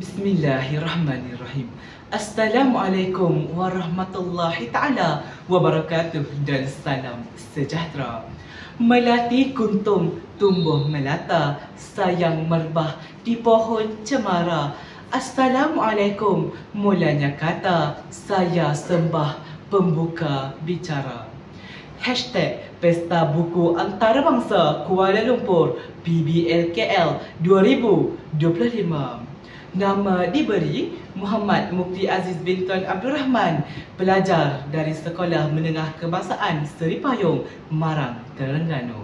Bismillahirrahmanirrahim. Assalamualaikum warahmatullahi ta'ala wabarakatuh dan salam sejahtera. Melati kuntum tumbuh melata, sayang merbah di pohon cemara. Assalamualaikum mulanya kata, saya sembah pembuka bicara. Pesta Buku Antarabangsa Kuala Lumpur PBLKL 2025. Nama diberi Muhammad Mukti Aziz bin Tuan Abdul Rahman, pelajar dari Sekolah Menengah Kebangsaan Seri Payung, Marang, Terengganu.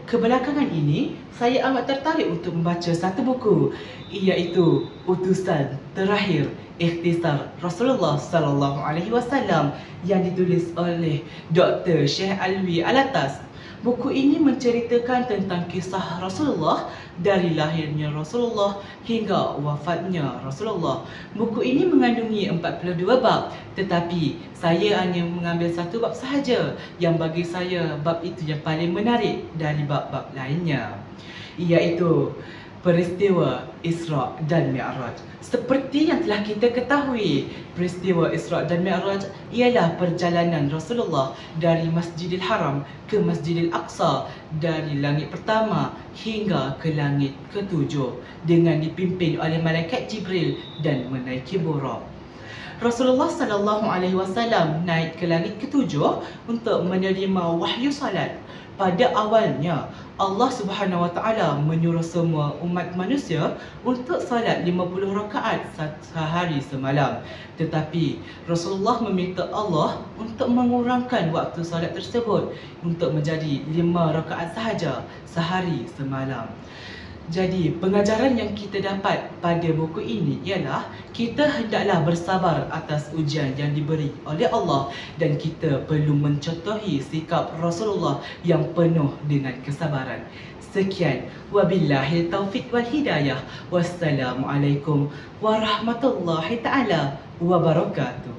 Kebelakangan ini, saya amat tertarik untuk membaca satu buku, iaitu Utusan Terakhir Ikhtisar Rasulullah Sallallahu Alaihi Wasallam yang ditulis oleh Dr. Syekh Alwi Alatas. Buku ini menceritakan tentang kisah Rasulullah dari lahirnya Rasulullah hingga wafatnya Rasulullah. Buku ini mengandungi 42 bab, tetapi saya hanya mengambil satu bab sahaja yang bagi saya bab itu yang paling menarik dari bab-bab lainnya, iaitu peristiwa Isra' dan Mi'raj. Seperti yang telah kita ketahui, peristiwa Isra' dan Mi'raj ialah perjalanan Rasulullah dari Masjidil Haram ke Masjidil Aqsa, dari langit pertama hingga ke langit ketujuh, dengan dipimpin oleh malaikat Jibril dan menaiki Buraq. Rasulullah sallallahu alaihi wasallam naik ke langit ketujuh untuk menerima wahyu salat. Pada awalnya, Allah Subhanahu wa taala menyuruh semua umat manusia untuk salat 50 rakaat sehari semalam. Tetapi Rasulullah meminta Allah untuk mengurangkan waktu salat tersebut untuk menjadi 5 rakaat sahaja sehari semalam. Jadi, pengajaran yang kita dapat pada buku ini ialah kita hendaklah bersabar atas ujian yang diberi oleh Allah dan kita perlu mencontohi sikap Rasulullah yang penuh dengan kesabaran. Sekian, wabillahi taufiq wal hidayah. Wassalamualaikum warahmatullahi ta'ala wabarakatuh.